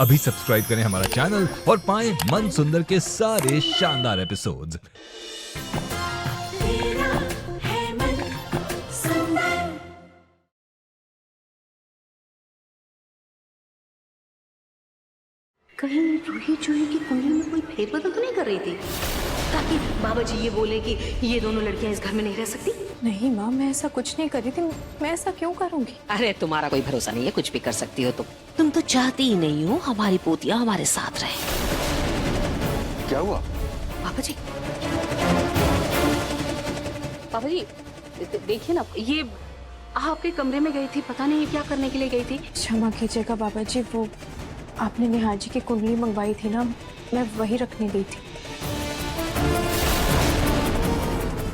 अभी सब्सक्राइब करें हमारा चैनल और पाएं मन सुंदर के सारे शानदार एपिसोड्स। कहीं रूही चूही की कुंडली में कोई फेरबदल तो नहीं कर रही थी, ताकि बाबा जी ये बोले कि ये दोनों लड़कियां इस घर में नहीं रह सकती। नहीं माँ, मैं ऐसा कुछ नहीं कर रही थी। मैं ऐसा क्यों करूंगी? अरे तुम्हारा कोई भरोसा नहीं है, कुछ भी कर सकती हो तुम तो चाहती ही नहीं हो हमारी पोतियां हमारे साथ रहे। क्या हुआ? पापा जी, पापा जी देखिए ना, ये आपके कमरे में गई थी, पता नहीं क्या करने के लिए गई थी। क्षमा कीजिएगा बाबा जी, वो आपने निहार जी की कुंडली मंगवाई थी ना, मैं वही रखने गई थी।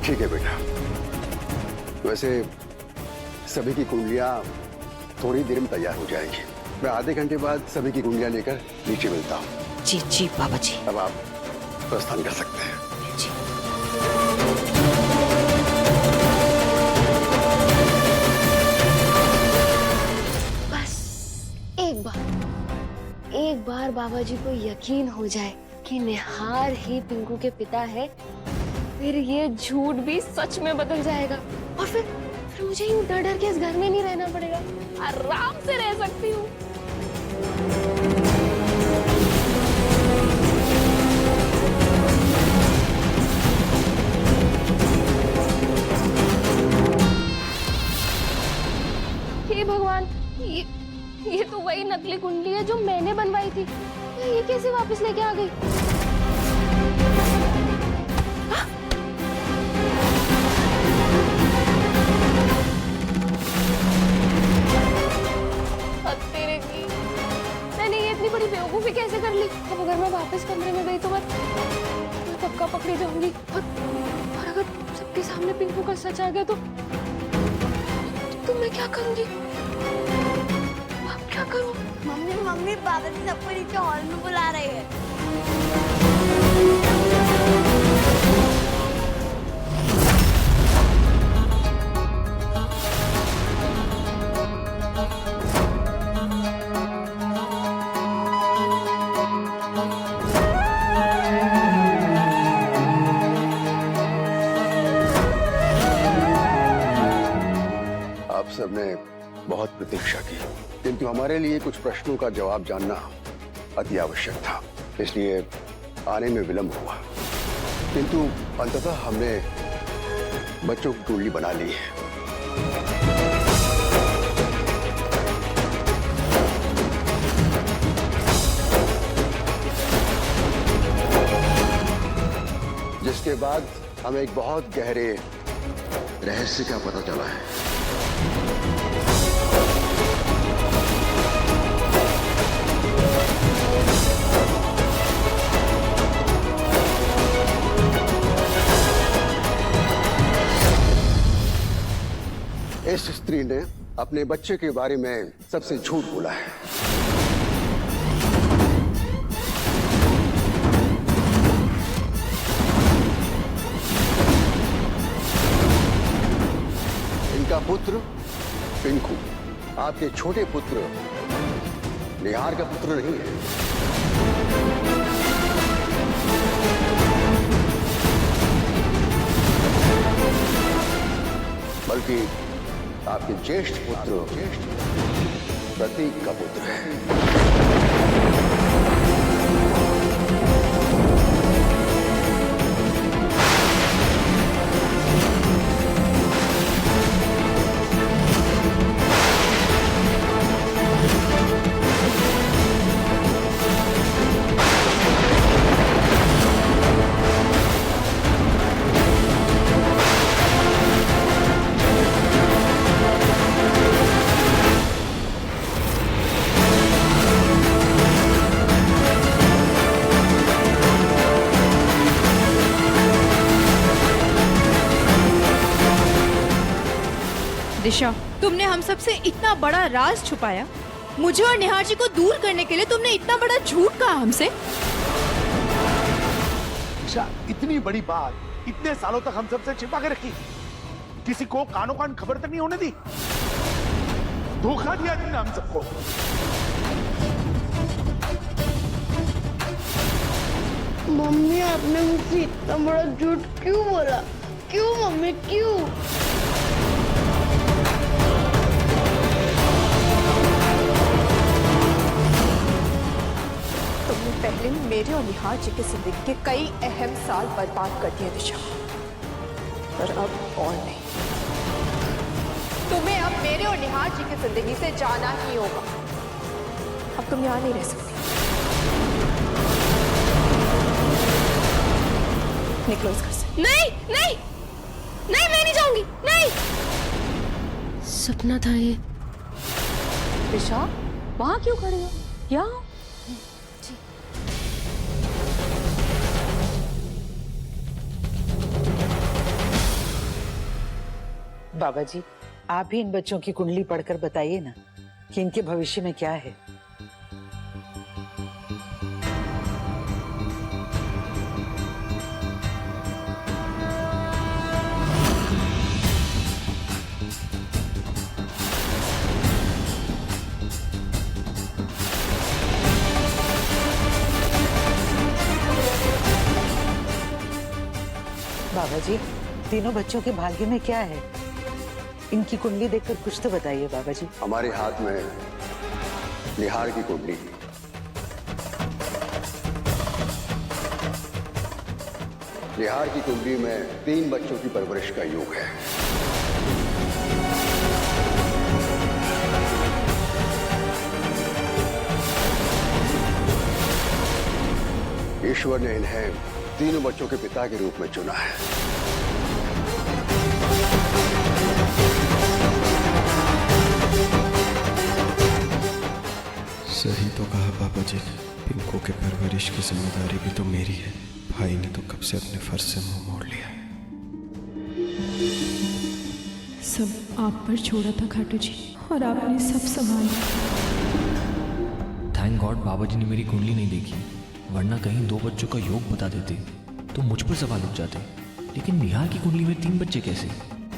ठीक है बेटा, वैसे सभी की कुंडलियां थोड़ी देर में तैयार हो जाएंगी। मैं आधे घंटे बाद सभी की कुंडलियां लेकर नीचे मिलता हूँ। जी जी बाबा जी। अब आप प्रस्थान कर सकते हैं। जी। बस एक बार बाबा जी को यकीन हो जाए कि निहार ही पिंकू के पिता है, फिर ये झूठ भी सच में बदल जाएगा और फिर मुझे यूं डर डर के इस घर में नहीं रहना पड़ेगा, आराम से रह सकती हूँ। हे भगवान, ये तो वही नकली कुंडली है जो मैंने बनवाई थी। ये कैसे वापस लेके आ गई? तेरे की मैंने ये इतनी बड़ी बेवकूफी कैसे कर ली? अब अगर मैं वापस कमरे में गई तो मैं पक्का पकड़ी जाऊंगी, और अगर सबके सामने पिंकू का सच आ गया तो मैं क्या करूंगी? क्या करूं? मम्मी बाबा जी सबको नीचे हॉल में बुला रहे हैं। आप सबने बहुत प्रतीक्षा की, किंतु हमारे लिए कुछ प्रश्नों का जवाब जानना अति आवश्यक था, इसलिए आने में विलंब हुआ। किंतु अंततः हमने बच्चों की कुंडली बना ली है। जिसके बाद हमें एक बहुत गहरे रहस्य का पता चला है। इस स्त्री ने अपने बच्चे के बारे में सबसे झूठ बोला है। इनका पुत्र पिंकू आपके छोटे पुत्र निहार का पुत्र नहीं है। बल्कि आपके ज्येष्ठ पुत्र प्रतीक का पुत्र है। दिशा, तुमने हम सबसे इतना बड़ा राज छुपाया, मुझे और निहार जी को दूर करने के लिए तुमने इतना बड़ा झूठ कहा हमसे। दिशा, इतनी बड़ी बात इतने सालों तक हम सबसे छिपा के रखी, किसी को कानों कान खबर तक नहीं होने दी। धोखा दिया तुमने हम सबको। मम्मी आपने मुझसे इतना बड़ा झूठ क्यों बोला? क्यों मम्मी क्यों? तुमने पहले मेरे और निहार जी की जिंदगी के कई अहम साल बर्बाद कर दिए दिशा, पर अब और नहीं। तुम्हें अब मेरे और निहार जी की जिंदगी से जाना ही होगा। अब तुम यहाँ नहीं रह सकती। निकलो इस घर से। नहीं नहीं नहीं, मैं नहीं जाऊंगी, नहीं। सपना था ये। दिशा, वहां क्यों खड़े हो? यहाँ बाबा जी, आप भी इन बच्चों की कुंडली पढ़कर बताइए ना कि इनके भविष्य में क्या है। बाबा जी, तीनों बच्चों के भाग्य में क्या है? इनकी कुंडली देखकर कुछ तो बताइए बाबा जी। हमारे हाथ में निहार की कुंडली। निहार की कुंडली में 3 बच्चों की परवरिश का योग है। ईश्वर ने इन्हें तीनों बच्चों के पिता के रूप में चुना है। सही तो कहा पापा जी ने। पिंकू के परवरिश की जिम्मेदारी भी तो मेरी है। भाई ने तो कब से अपने फर्ज से मुंह मोड़ लिया है। सब आप पर छोड़ा था खाटू जी, और आपने सब संभाला। थैंक गॉड बाबा जी ने मेरी कुंडली नहीं देखी, वरना कहीं 2 बच्चों का योग बता देते तो मुझ पर सवाल उठ जाते। लेकिन निहार की कुंडली में 3 बच्चे कैसे?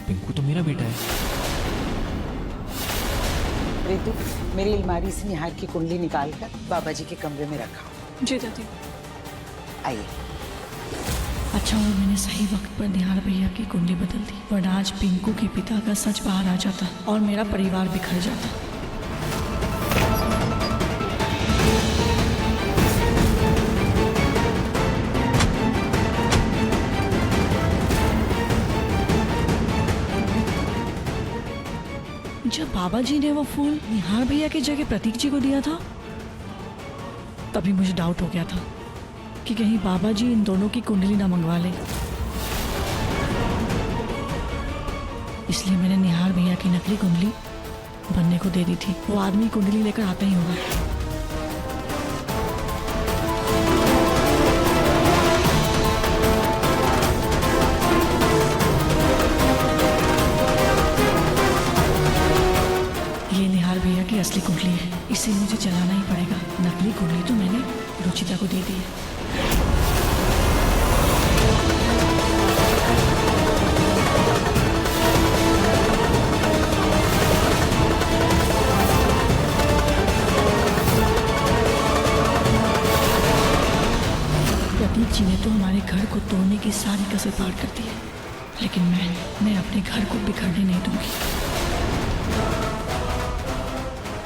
पिंकू तो मेरा बेटा है। रितु, मेरी अलमारी से निहार की कुंडली निकालकर बाबा जी के कमरे में रखा। जी दादी। आइए। अच्छा हुआ मैंने सही वक्त पर निहार भैया की कुंडली बदल दी, वरना आज पिंकू के पिता का सच बाहर आ जाता और मेरा परिवार बिखर जाता। जब बाबा जी ने वो फूल निहार भैया की जगह प्रतीक जी को दिया था, तभी मुझे डाउट हो गया था कि कहीं बाबा जी इन दोनों की कुंडली ना मंगवा ले। इसलिए मैंने निहार भैया की नकली कुंडली बनने को दे दी थी। वो आदमी कुंडली लेकर आता ही होगा। ये निहार भैया की असली कुंडली है, इसे मुझे चलाना ही पड़ेगा। नकली कुंडली तो मैंने रुचिता को दे दी है। प्रतीक जी ने तो हमारे घर को तोड़ने की सारी कसर पार कर दी है, लेकिन मैं अपने घर को बिखरने नहीं दूंगी।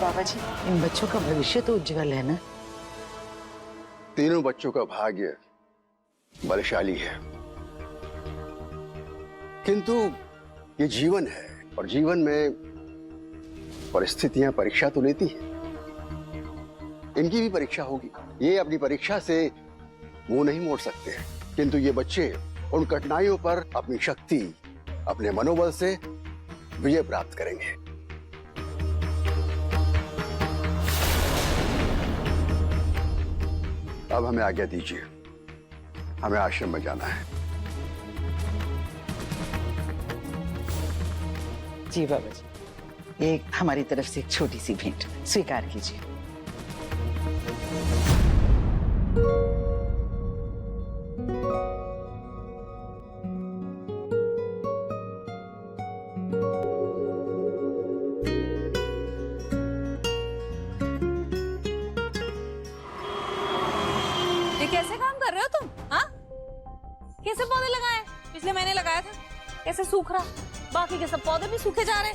बाबा जी, इन बच्चों का भविष्य तो उज्जवल है ना? तीनों बच्चों का भाग्य बलशाली है, किंतु ये जीवन है और जीवन में परिस्थितियां परीक्षा तो लेती हैं। इनकी भी परीक्षा होगी। ये अपनी परीक्षा से मुंह नहीं मोड़ सकते, किंतु ये बच्चे उन कठिनाइयों पर अपनी शक्ति, अपने मनोबल से विजय प्राप्त करेंगे। अब हमें आज्ञा दीजिए, हमें आश्रम में जाना है। जी बाबा जी, एक हमारी तरफ से एक छोटी सी भेंट स्वीकार कीजिए। ये कैसे काम कर रहे हो तुम? हाँ, पिछले महीने लगाया था, कैसे सूख रहा, बाकी के सब पौधे भी सूखे जा रहे।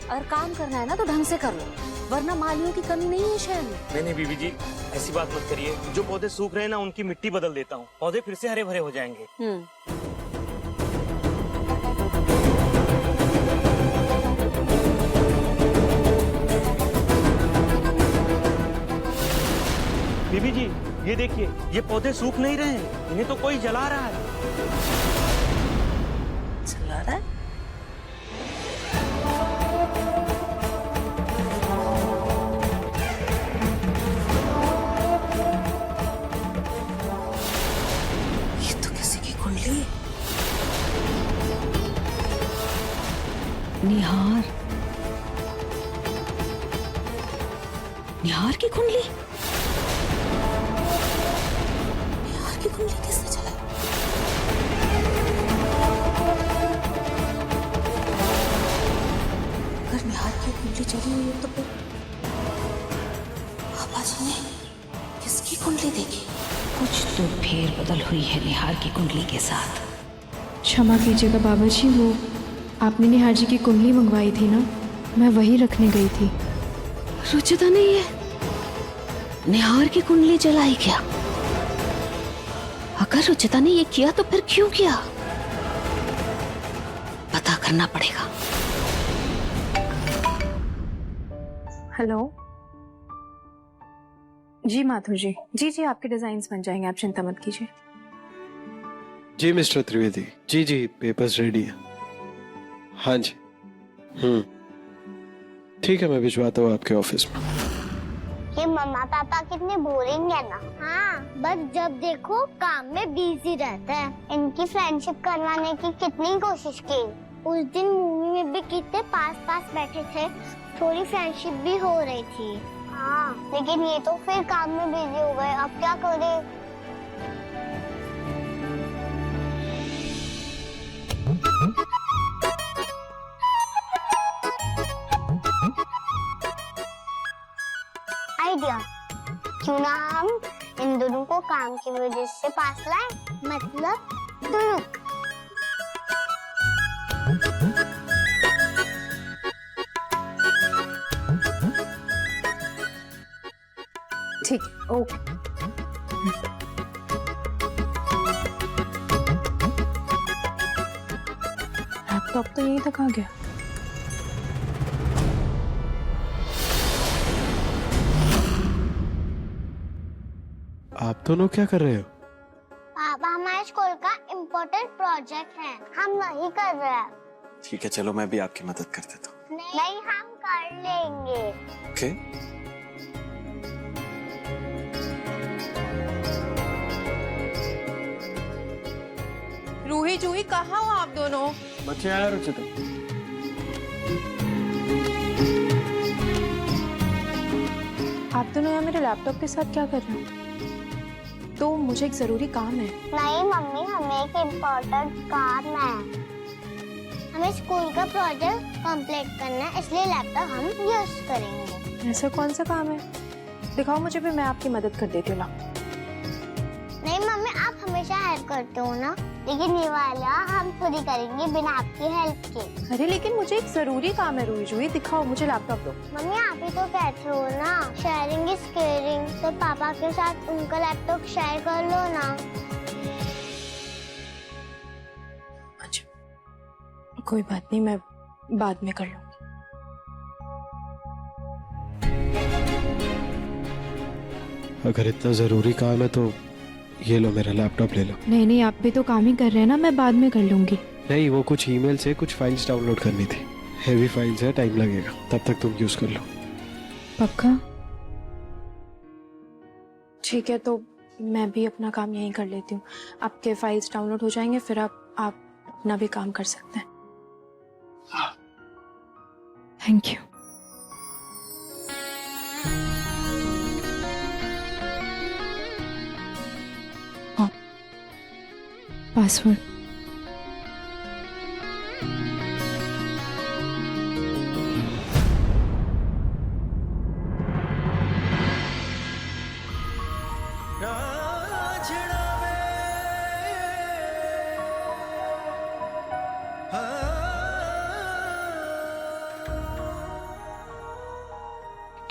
अगर काम करना है ना तो ढंग से कर लो, वरना मालियों की कमी नहीं है शहर में। नहीं बीबी जी, ऐसी बात मत करिए। जो पौधे सूख रहे हैं ना, उनकी मिट्टी बदल देता हूँ, पौधे फिर से हरे भरे हो जाएंगे। बीबी जी ये देखिए, ये पौधे सूख नहीं रहे हैं, इन्हें तो कोई जला रहा है। जला रहा है? ये तो किसी की कुंडली है। निहार, निहार की कुंडली? की कुंडली किसने चलाई? अगर निहार की कुंडली चली हुई है तो फिर पापा जी ने किसकी कुंडली देखी? कुछ तो फेर बदल हुई है निहार की कुंडली के साथ। क्षमा कीजिएगा बाबा जी, वो आपने निहार जी की कुंडली मंगवाई थी ना, मैं वही रखने गई थी। रुचिता ने ये निहार की कुंडली जलाई क्या? अगर रुचिता ने ये किया तो फिर क्यों किया? पता करना पड़ेगा। हेलो जी माधुर जी, जी आपके डिजाइन्स बन जाएंगे, आप चिंता मत कीजिए। जी मिस्टर त्रिवेदी, जी पेपर्स रेडी है। हाँ जी, ठीक है, मैं भिजवाता हूँ आपके ऑफिस में। ये मम्मा पापा कितने बोरिंग है ना। हाँ, बस जब देखो काम में बिजी रहता है। इनकी फ्रेंडशिप करवाने की कितनी कोशिश की। उस दिन मूवी में भी कितने पास पास बैठे थे, थोड़ी फ्रेंडशिप भी हो रही थी। हाँ, लेकिन ये तो फिर काम में बिजी हो गए, अब क्या करे। आइडिया, क्यों ना हम इन दोनों को काम की वजह से पास लाएं, मतलब दोनों। ठीक है, ओके। लैपटॉप तो यहीं तक आ गया। आप दोनों क्या कर रहे हो? पापा, हमारे स्कूल का इम्पोर्टेंट प्रोजेक्ट है, हम वही कर रहे हैं। ठीक है, चलो मैं भी आपकी मदद कर देता हूँ। नहीं, हम कर लेंगे। ओके। रूही जूही कहाँ हो आप दोनों? बच्चे आए रुचिता। आप दोनों यहाँ मेरे लैपटॉप के साथ क्या कर रहे हो? तो मुझे एक जरूरी काम है। नहीं मम्मी, हमें एक इम्पोर्टेंट काम है। हमें स्कूल का प्रोजेक्ट कंप्लीट करना है, इसलिए लैपटॉप हम यूज करेंगे। ऐसा कौन सा काम है? दिखाओ मुझे, भी मैं आपकी मदद कर देती हूँ। नहीं मम्मी, आप हमेशा हेल्प करते हो ना, लेकिन ये वाला हम खुद ही करेंगे बिना आपकी हेल्प के। अरे लेकिन मुझे एक जरूरी काम है रूही जूही, दिखाओ मुझे लैपटॉप दो। मम्मी, आप ही तो कहते हो ना शेयरिंग इज केयरिंग, तो पापा के साथ उनका लैपटॉप शेयर कर लो ना। अच्छा, कोई बात नहीं, मैं बाद में कर लूंगी। अगर इतना जरूरी काम है तो ये लो, मेरा लैपटॉप ले लो। नहीं, आप भी तो काम ही कर रहे हैं ना, मैं बाद में कर लूंगी। नहीं, वो कुछ ईमेल से कुछ फाइल्स डाउनलोड करनी थी, हेवी फाइल्स है, टाइम लगेगा, तब तक तुम यूज कर लो। पक्का? ठीक है, तो मैं भी अपना काम यहीं कर लेती हूँ। आपके फाइल्स डाउनलोड हो जाएंगे, फिर आप अपना भी काम कर सकते हैं। Thank you. पासवर्ड।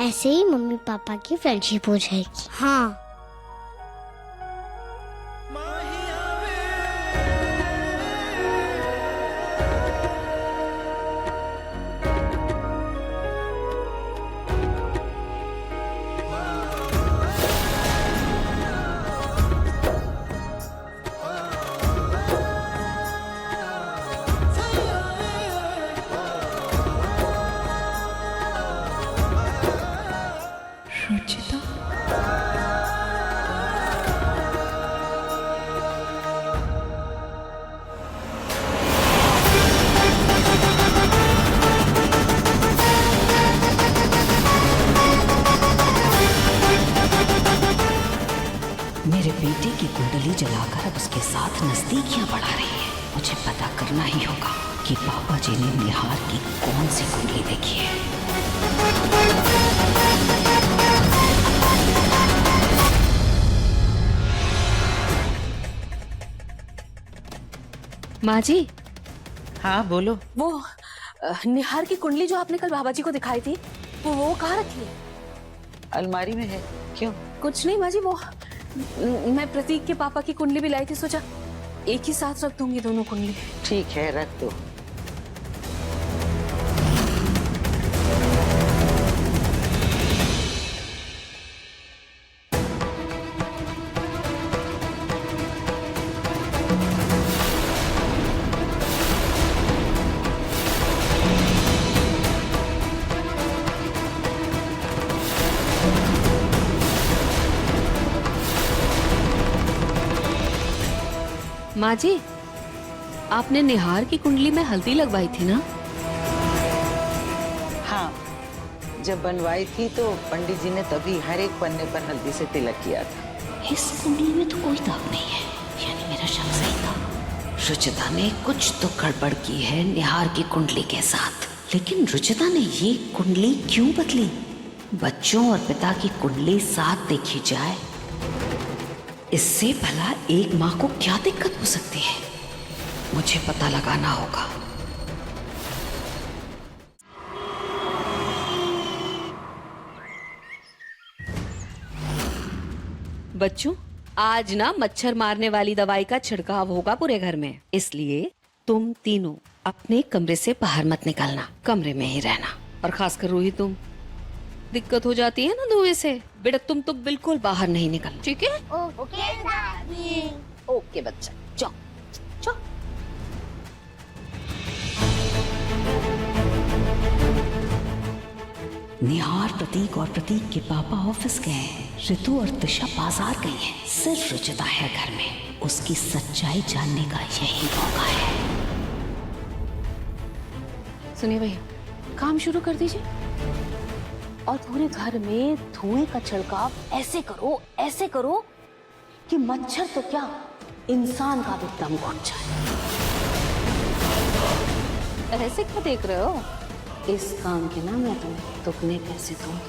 ऐसे ही मम्मी पापा की फ्रेंडशिप हो जाएगी। हाँ। रुचिता, मेरे बेटे की कुंडली जलाकर अब उसके साथ नजदीकियां बढ़ा रही है। मुझे पता करना ही होगा कि पापा जी ने निहार की कौन सी कुंडली देखी है। माँ जी। हाँ बोलो। वो निहार की कुंडली जो आपने कल बाबा जी को दिखाई थी, वो कहाँ रखी है? अलमारी में है। क्यों? कुछ नहीं माँ जी, वो मैं प्रतीक के पापा की कुंडली भी लाई थी, सोचा एक ही साथ रख दूंगी दोनों कुंडली। ठीक है, रख दो। माँ जी, आपने निहार की कुंडली में हल्दी लगवाई थी ना? हाँ, जब बनवाई थी तो पंडित जी ने तभी हर एक पन्ने पर हल्दी से तिलक किया था। इस कुंडली में तो कोई दाग नहीं है, यानी मेरा शक सही था। रुचिता ने कुछ तो गड़बड़ की है निहार की कुंडली के साथ। लेकिन रुचिता ने ये कुंडली क्यों बदली? बच्चों और पिता की कुंडली साथ देखी जाए, इससे भला एक माँ को क्या दिक्कत हो सकती है? मुझे पता लगाना होगा। बच्चों, आज ना मच्छर मारने वाली दवाई का छिड़काव होगा पूरे घर में, इसलिए तुम तीनों अपने कमरे से बाहर मत निकलना, कमरे में ही रहना। और खासकर रूही, तुम, दिक्कत हो जाती है ना धुएं से, बेटा तुम तो बिल्कुल बाहर नहीं निकल, ठीक है? ओके दादी। ओके बच्चा, जाओ जाओ। निहार, प्रतीक और प्रतीक के पापा ऑफिस गए हैं। ऋतु और दिशा बाजार गई हैं। सिर्फ रुचिता है घर में। उसकी सच्चाई जानने का यही मौका है। सुनिए भैया, काम शुरू कर दीजिए और पूरे घर में धुएं का छिड़काव ऐसे करो कि मच्छर तो क्या, इंसान का भी दम घुट जाए। ऐसे क्या देख रहे हो? इस काम के ना मैं तुम्हें दुगने पैसे दूंगी।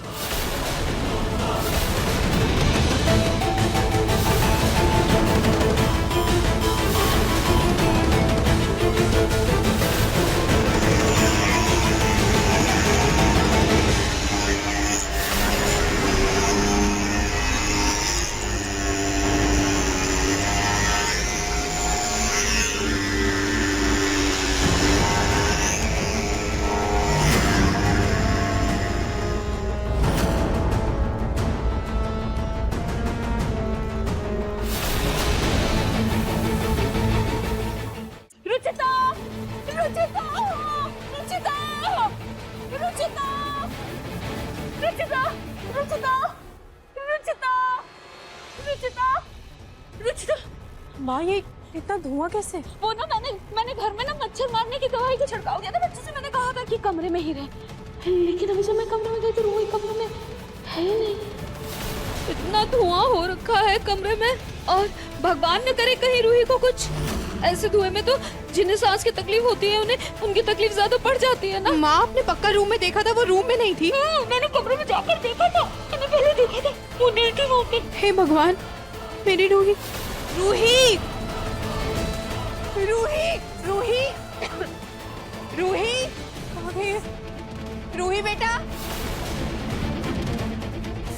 माँ, ये इतना धुआं कैसे? वो ना मैंने घर में ना मच्छर मारने की दवाई का छिड़काव किया था। बच्चे से मैंने कहा था कि कमरे में ही रहे, लेकिन अभी जब मैं कमरे में गई तो रूही कमरे में है ही नहीं। इतना धुआं हो रखा है कमरे में, और भगवान न करे कहीं रूही को कुछ। ऐसे धुएं में तो जिन्हें सांस की तकलीफ होती है उनकी तकलीफ ज्यादा बढ़ जाती है ना। माँ, आपने पक्का रूम में देखा था? वो रूम में नहीं थी। मैंने कमरे में जाकर देखा था, मैंने पहले देखा था, वो नहीं थी वहाँ पे। हे भगवान, मेरी रूही। रूही, रूही, रूही, रूही, रूही बेटा,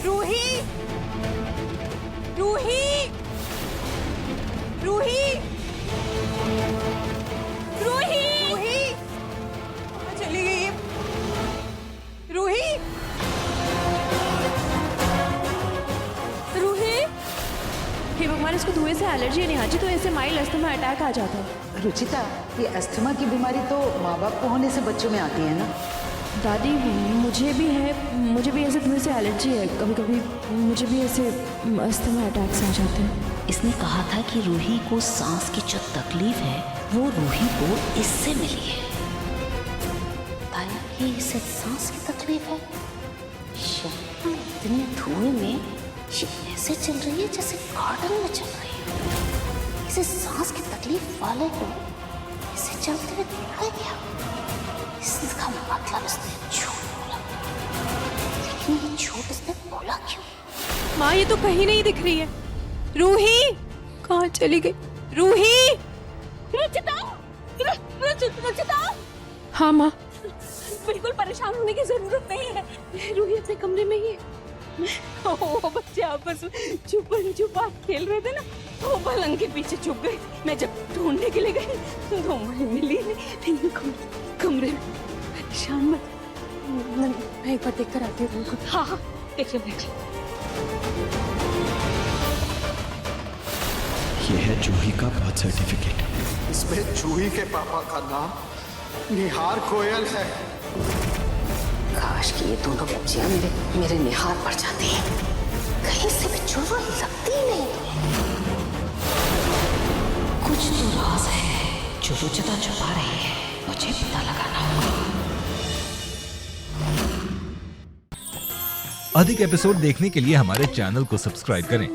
रूही, रूही, रूही, रूही, रूही, कहाँ चली गई ये रूही? रूही, हे भगवान, इसको धुएं से एलर्जी है नेहा जी, तो ऐसे माइल्ड अस्थमा अटैक आ जाता है। रुचिता, ये अस्थमा की बीमारी तो माँ बाप को होने से बच्चों में आती है ना? दादी मुझे भी है, मुझे भी ऐसे धुएं से एलर्जी है, कभी कभी मुझे भी ऐसे अस्थमा अटैक्स आ जाते हैं। इसने कहा था कि रूही को सांस की जो तकलीफ है वो रूही को इससे मिली है। बताया कि इसे सांस की तकलीफ है। इतने धुएं में ये ऐसे चल रही है जैसे गार्डन में चल रही है। इसे सांस की तकलीफ वाले को इसे चलते हुए देखा क्या? इसका मतलब इसने झूठ बोला, लेकिन ये झूठ इसने बोला क्यों? माँ ये तो कहीं नहीं दिख रही है। रूही कहाँ चली गई? रूही, रुचिता, रुचिता। हाँ माँ। बिल्कुल परेशान होने की जरूरत नहीं है, रूही अपने कमरे में ही है। वो बच्चे आपस में छुपा खेल रहे थे ना, वो पलंग के पीछे छुप गए। मैं जब ढूंढने के लिए गई तो मुझे मिली नहीं। कमरे में परेशान मत। मैं एक बार देख कर आती हूँ। हाँ देख लो। ये है जूही का बर्थ सर्टिफिकेट। इसमें जूही के पापा का नाम निहार गोयल है। काश कि ये दोनों बच्चियां मेरे निहार पर जाती हैं। कहीं से भी चुड़वा लगती ही नहीं। कुछ तो राज है जो रुचिता छुपा रही है, मुझे पता लगाना होगा। अधिक एपिसोड देखने के लिए हमारे चैनल को सब्सक्राइब करें